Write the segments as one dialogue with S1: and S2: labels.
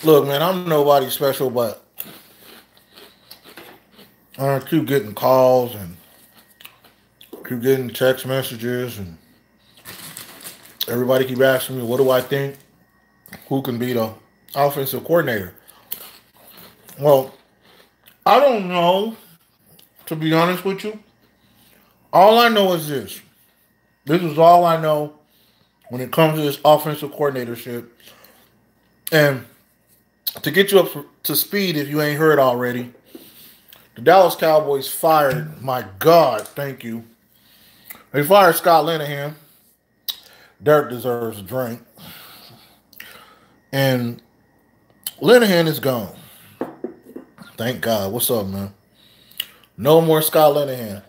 S1: Look, man, I'm nobody special, but I keep getting calls and keep getting text messages, and everybody keep asking me, what do I think? Who can be the offensive coordinator? Well, I don't know, to be honest with you. All I know is this. This is all I know when it comes to this offensive coordinatorship. And to get you up to speed, if you ain't heard already, the Dallas Cowboys fired, my God, thank you. They fired Scott Linehan. Dirk deserves a drink. And Linehan is gone. Thank God. What's up, man? No more Scott Linehan.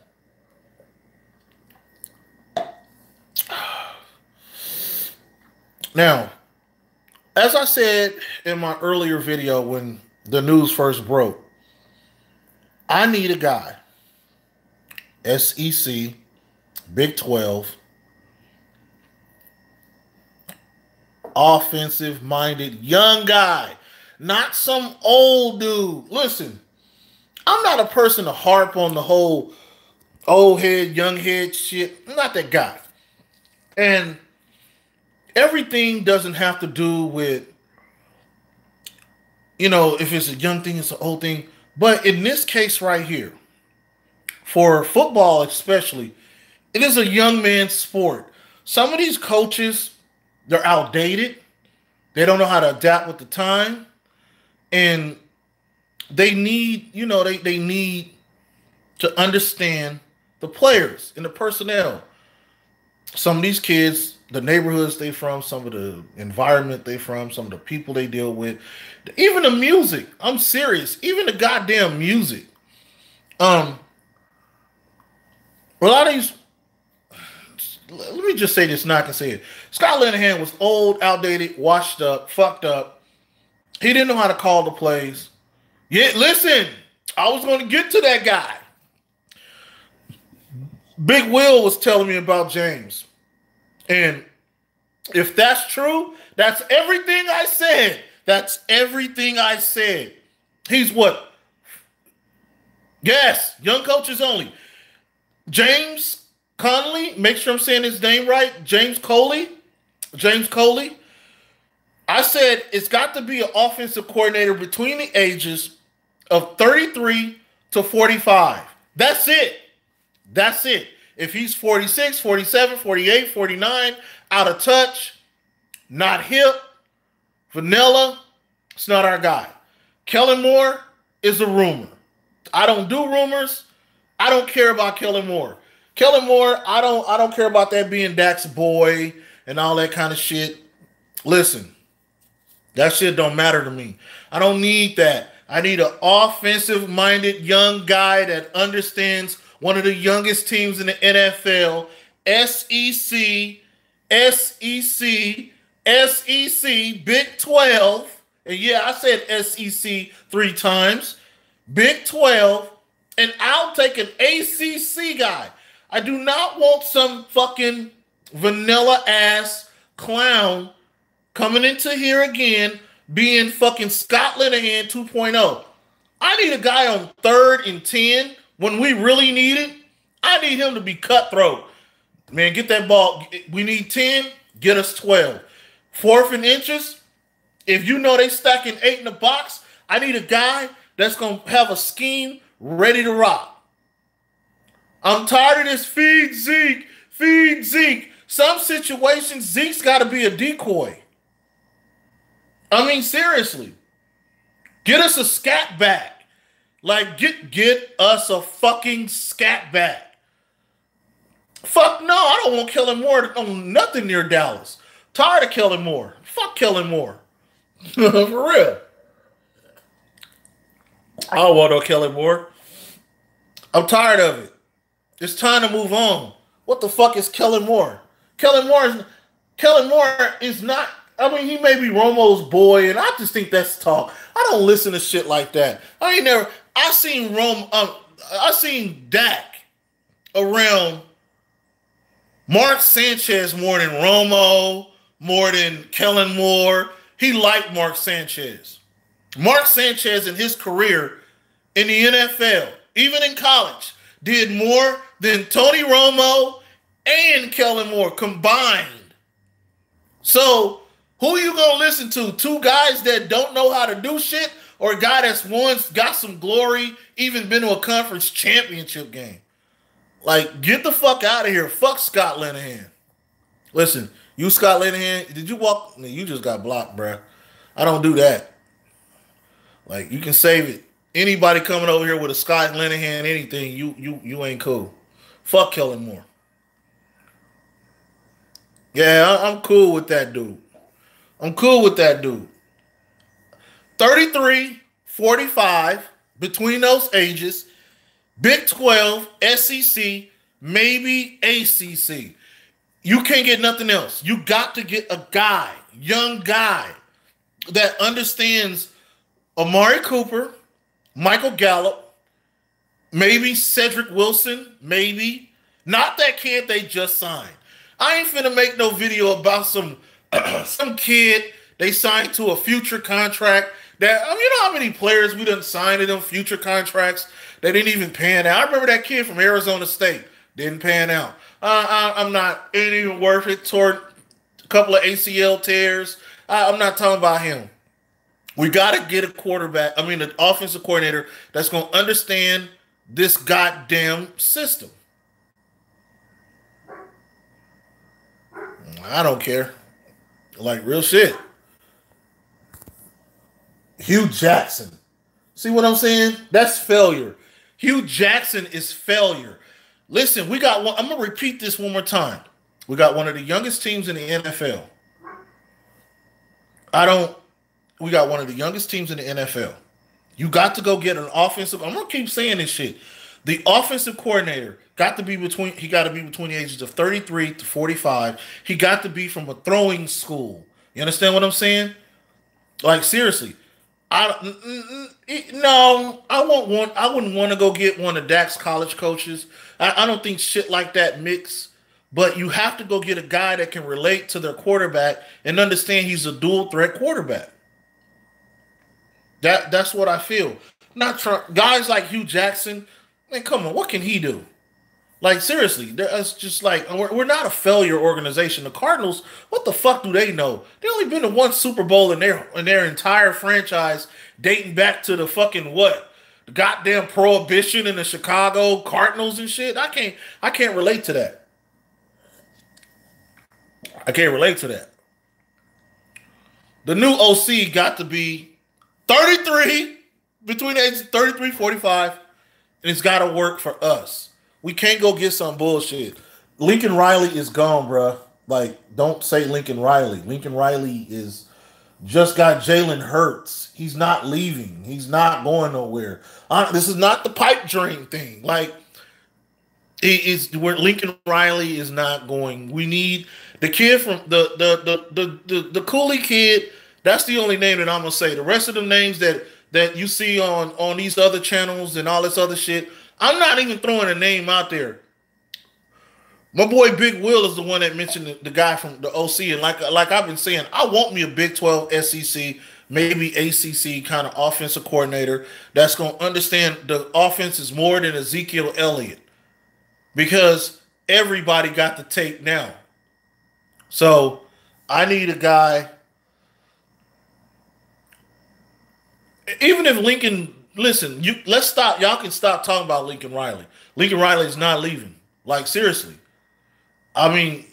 S1: Now, as I said in my earlier video when the news first broke, I need a guy, SEC, Big 12, offensive-minded young guy, not some old dude. Listen, I'm not a person to harp on the whole old head, young head shit. I'm not that guy. And everything doesn't have to do with, if it's a young thing, it's an old thing. But in this case right here, for football especially, it is a young man's sport. Some of these coaches, they're outdated. They don't know how to adapt with the time. And they need, they need to understand the players and the personnel. Some of these kids, the neighborhoods they from, some of the environment they from, some of the people they deal with, even the music. I'm serious. Even the goddamn music. A lot of these, let me just say this, not can say it. Scott Linehan was old, outdated, washed up, fucked up. He didn't know how to call the plays. Yeah, listen, I was going to get to that guy. Big Will was telling me about James. And if that's true, that's everything I said. That's everything I said. He's what? Yes, young coaches only. James Conley, make sure I'm saying his name right. James Coley. I said it's got to be an offensive coordinator between the ages of 33 to 45. That's it. That's it. If he's 46, 47, 48, 49, out of touch, not hip, vanilla, it's not our guy. Kellen Moore is a rumor. I don't do rumors. I don't care about Kellen Moore. Kellen Moore, I don't care about that being Dak's boy and all that kind of shit. Listen, that shit don't matter to me. I don't need that. I need an offensive-minded young guy that understands one of the youngest teams in the NFL, SEC, Big 12. And yeah, I said SEC 3 times. Big 12. And I'll take an ACC guy. I do not want some fucking vanilla-ass clown coming into here again being fucking Scott Linehan 2.0. I need a guy on 3rd and 10 when we really need it. I need him to be cutthroat. Man, get that ball. We need 10, get us 12. 4th and inches, if you know they stacking 8 in the box, I need a guy that's going to have a scheme ready to rock. I'm tired of this feed Zeke. Some situations, Zeke's got to be a decoy. I mean, seriously. Get us a scat back. Like, get us a fucking scat back. Fuck no, I don't want Kellen Moore on nothing near Dallas. Tired of Kellen Moore. Fuck Kellen Moore. For real. I don't want no Kellen Moore. I'm tired of it. It's time to move on. What the fuck is Kellen Moore? Kellen Moore is not, I mean, he may be Romo's boy, and I just think that's talk. I don't listen to shit like that. I seen Dak around Mark Sanchez more than Romo, more than Kellen Moore. He liked Mark Sanchez. Mark Sanchez in his career in the NFL, even in college, did more than Tony Romo and Kellen Moore combined. So who are you going to listen to? Two guys that don't know how to do shit, or a guy that's once got some glory, even been to a conference championship game? Like, get the fuck out of here. Fuck Scott Linehan. Listen, you Scott Linehan, did you walk? You just got blocked, bruh. I don't do that. Like, you can save it. Anybody coming over here with a Scott Linehan anything, you ain't cool. Fuck Kellen Moore. Yeah, I'm cool with that dude. I'm cool with that dude. 33, 45, between those ages, Big 12, SEC, maybe ACC. You can't get nothing else. You got to get a guy, young guy, that understands Amari Cooper, Michael Gallup, maybe Cedric Wilson, maybe. Not that kid they just signed. I ain't finna make no video about some kid they signed to a future contract that, I mean, you know how many players we done signed to them future contracts that didn't even pan out. I remember that kid from Arizona State didn't pan out. I'm not, ain't even worth it. Toward a couple of ACL tears. I'm not talking about him. We got to get a quarterback, an offensive coordinator that's going to understand this goddamn system. I don't care. Like, real shit. Hugh Jackson. See what I'm saying? That's failure. Hugh Jackson is failure. Listen, we got one. I'm going to repeat this one more time. We got one of the youngest teams in the NFL. We got one of the youngest teams in the NFL. You got to go get an offensive. I'm going to keep saying this shit. The offensive coordinator got to be between the ages of 33 to 45. He got to be from a throwing school. You understand what I'm saying? Like, seriously. I wouldn't want to go get one of Dak's college coaches. I don't think shit like that mix. But you have to go get a guy that can relate to their quarterback and understand he's a dual threat quarterback. That's what I feel. Guys like Hugh Jackson, man, come on, what can he do? Like, seriously, it's just like, we're not a failure organization. The Cardinals, what the fuck do they know? They only been to one Super Bowl in their entire franchise, dating back to the fucking what? The goddamn prohibition in the Chicago Cardinals and shit. I can't relate to that. I can't relate to that. The new OC got to be 33, between the ages of 33, 45, and it's got to work for us. We can't go get some bullshit. Lincoln Riley is gone, bruh. Like, don't say Lincoln Riley. Lincoln Riley is just got Jalen Hurts. He's not leaving. He's not going nowhere. This is not the pipe dream thing. Like, where Lincoln Riley is not going. We need the kid from the Cooley kid. That's the only name that I'm gonna say. The rest of the names that you see on these other channels and all this other shit, I'm not even throwing a name out there. My boy Big Will is the one that mentioned the guy from the OC, and like I've been saying, I want me a Big 12 SEC, maybe ACC kind of offensive coordinator that's gonna understand the offense is more than Ezekiel Elliott, because everybody got the tape now. So I need a guy. Even if Lincoln, listen, let's stop. Y'all can stop talking about Lincoln Riley. Lincoln Riley is not leaving. Like, seriously. I mean,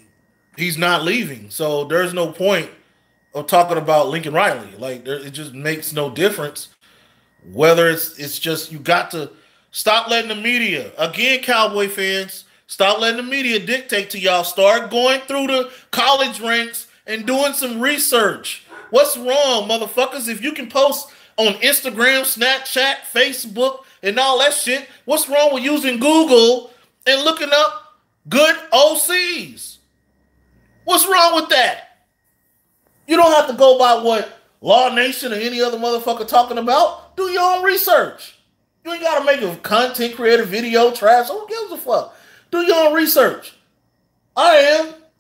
S1: he's not leaving. So there's no point of talking about Lincoln Riley. Like, it just makes no difference. Whether it's just, you got to stop letting the media, again, Cowboy fans, stop letting the media dictate to y'all. Start going through the college ranks and doing some research. What's wrong, motherfuckers? If you can post on Instagram, Snapchat, Facebook, and all that shit, what's wrong with using Google and looking up good OCs? What's wrong with that? You don't have to go by what Law Nation or any other motherfucker talking about. Do your own research. You ain't got to make a content creator video trash. Who gives a fuck? Do your own research.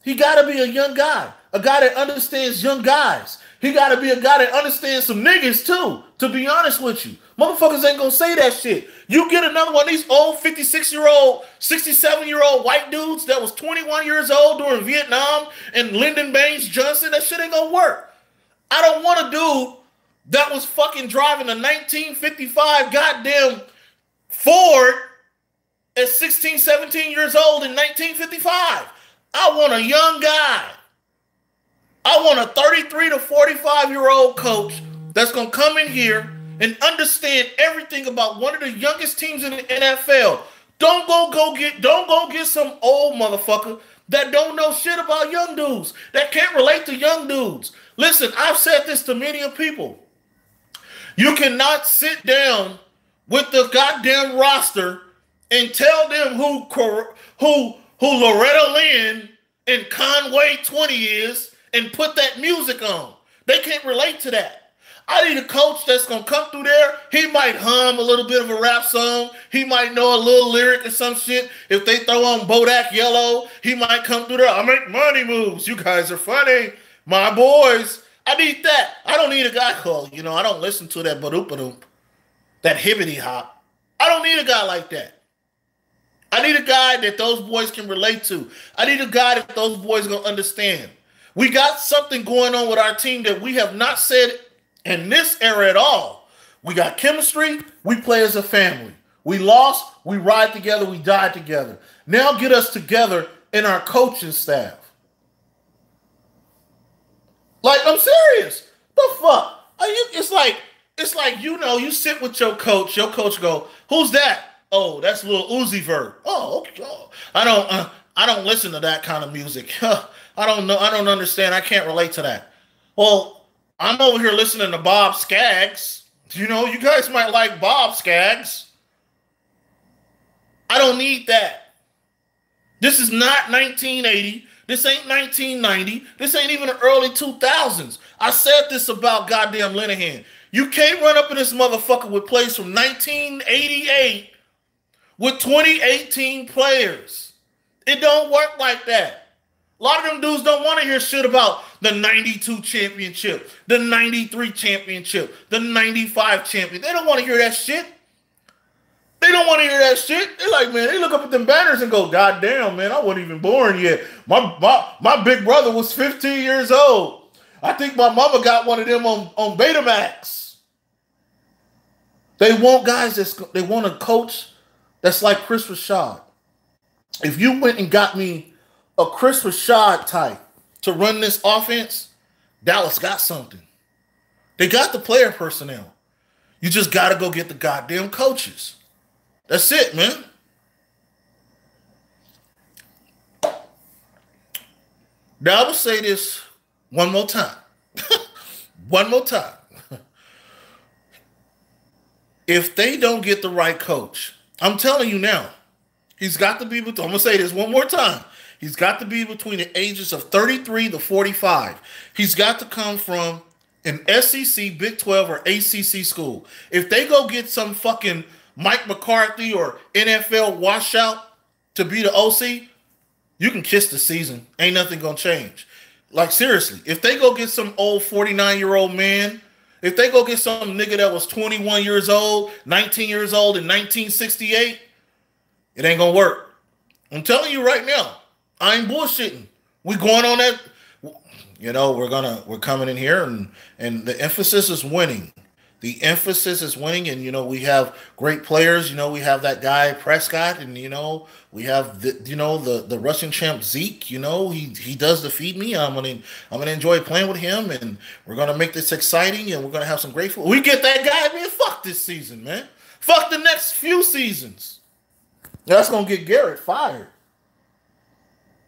S1: He got to be a young guy. A guy that understands young guys. He got to be a guy that understands some niggas too, to be honest with you. Motherfuckers ain't going to say that shit. You get another one of these old 56-year-old, 67-year-old white dudes that was 21 years old during Vietnam and Lyndon Baines Johnson, that shit ain't going to work. I don't want a dude that was fucking driving a 1955 goddamn Ford at 16, 17 years old in 1955. I want a young guy. I want a 33 to 45-year-old coach that's going to come in here and understand everything about one of the youngest teams in the NFL. Don't go get some old motherfucker that don't know shit about young dudes, that can't relate to young dudes. Listen, I've said this to many people. You cannot sit down with the goddamn roster and tell them who Loretta Lynn and Conway 20 is and put that music on. They can't relate to that. I need a coach that's going to come through there. He might hum a little bit of a rap song. He might know a little lyric or some shit. If they throw on Bodak Yellow, he might come through there. I make money moves. You guys are funny. My boys. I need that. I don't need a guy called, I don't listen to that badoop-a-doop, that hibbity hop. I don't need a guy like that. I need a guy that those boys can relate to. I need a guy that those boys are going to understand. We got something going on with our team that we have not said in this era at all. We got chemistry. We play as a family. We lost. We ride together. We die together. Now get us together in our coaching staff. Like, I'm serious. The fuck? It's like, you sit with your coach go, who's that? Oh, that's Lil Uzi Vert. Oh, okay. I don't listen to that kind of music. I don't know. I don't understand. I can't relate to that. Well, I'm over here listening to Bob Skaggs. You guys might like Bob Skaggs. I don't need that. This is not 1980. This ain't 1990. This ain't even the early 2000s. I said this about goddamn Linehan. You can't run up in this motherfucker with plays from 1988 with 2018 players. It don't work like that. A lot of them dudes don't want to hear shit about the 92 championship, the 93 championship, the 95 champion. They don't want to hear that shit. They don't want to hear that shit. They're like, man, they look up at them banners and go, God damn, man, I wasn't even born yet. My big brother was 15 years old. I think my mama got one of them on Betamax. They want guys they want a coach that's like Chris Rashad. If you went and got me a Chris Rashad type to run this offense, Dallas got something. They got the player personnel. You just got to go get the goddamn coaches. That's it, man. Now, I will say this one more time. One more time. If they don't get the right coach, I'm telling you now, he's got to be, I'm going to say this one more time. He's got to be between the ages of 33 to 45. He's got to come from an SEC, Big 12, or ACC school. If they go get some fucking Mike McCarthy or NFL washout to be the OC, you can kiss the season. Ain't nothing going to change. Like, seriously, if they go get some old 49-year-old man, if they go get some nigga that was 21 years old, 19 years old in 1968, it ain't going to work. I'm telling you right now, I ain't bullshitting. We going on that, we're coming in here and the emphasis is winning. The emphasis is winning, and, we have great players. We have that guy Prescott, and, we have the Russian champ Zeke. He does the feed me. I'm gonna enjoy playing with him, and we're gonna make this exciting, and we're gonna have some great football. We get that guy, man. Fuck this season, man. Fuck the next few seasons. That's gonna get Garrett fired.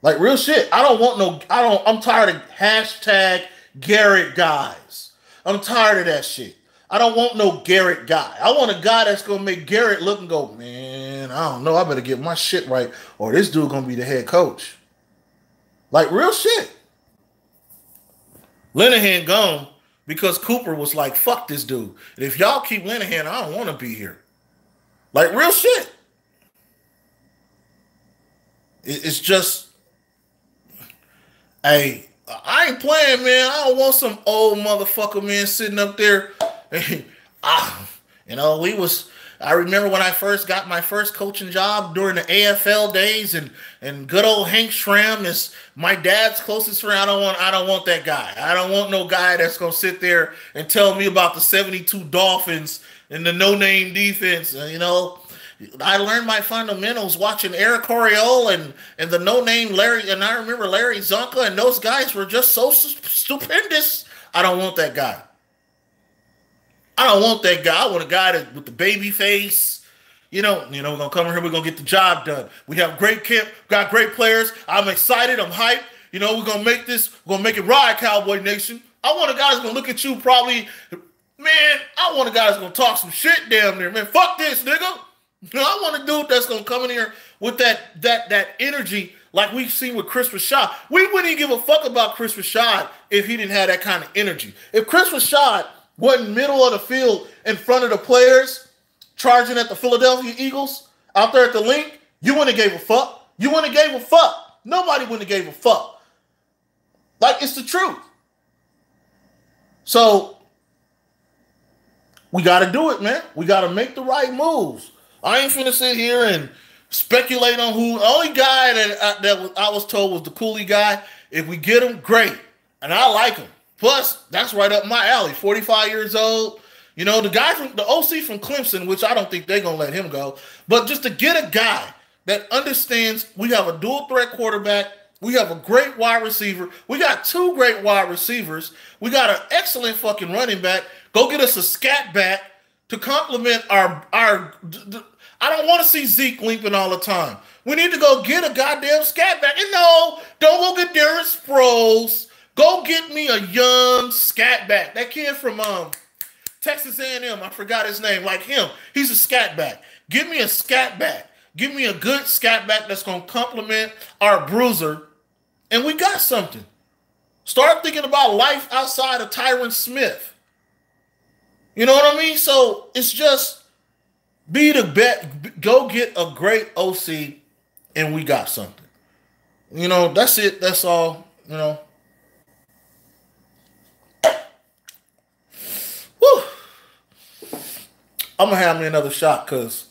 S1: Like, real shit. I'm tired of hashtag Garrett guys. I'm tired of that shit. I don't want no Garrett guy. I want a guy that's going to make Garrett look and go, man, I don't know. I better get my shit right, or this dude going to be the head coach. Like, real shit. Linehan gone because Cooper was like, fuck this dude. And if y'all keep Linehan, I don't want to be here. Like, real shit. It's just, I I ain't playing, man. I don't want some old motherfucker, man, sitting up there. I remember when I first got my first coaching job during the AFL days, and good old Hank Schramm is my dad's closest friend. I don't want that guy. I don't want no guy that's gonna sit there and tell me about the 72 Dolphins and the no-name defense. I learned my fundamentals watching Eric Coryell and the no-name Larry, and I remember Larry Csonka, and those guys were just so stupendous. I don't want that guy. I don't want that guy. I want a guy with the baby face. We're gonna come in here. We're gonna get the job done. We have great camp. Got great players. I'm excited. I'm hyped. We're gonna make this. We're gonna make it right, Cowboy Nation. I want a guy that's gonna look at you probably, man. I want a guy that's gonna talk some shit down there, man. Fuck this, nigga. I want a dude that's gonna come in here with that energy, like we've seen with Chris Rashad. We wouldn't even give a fuck about Chris Rashad if he didn't have that kind of energy. If Chris Rashad wasn't middle of the field in front of the players charging at the Philadelphia Eagles out there at the link, you wouldn't have gave a fuck. You wouldn't have gave a fuck. Nobody wouldn't have gave a fuck. Like, it's the truth. So we got to do it, man. We got to make the right moves. I ain't finna sit here and speculate on who. The only guy that I was told was the Cooley guy. If we get him, great. And I like him. Plus, that's right up my alley. 45 years old. The guy from the OC from Clemson, which I don't think they're going to let him go. But just to get a guy that understands we have a dual threat quarterback. We have a great wide receiver. We got 2 great wide receivers. We got an excellent fucking running back. Go get us a scat back to complement our I don't want to see Zeke limping all the time. We need to go get a goddamn scat back. And no, don't go get Darren Sproles. Go get me a young scat back. That kid from Texas A&M, I forgot his name, like him. He's a scat back. Give me a scat back. Give me a good scat back that's going to complement our bruiser. And we got something. Start thinking about life outside of Tyron Smith. You know what I mean? So it's just be the bet. Go get a great OC, and we got something. That's it. That's all. Whew. I'm gonna have me another shot because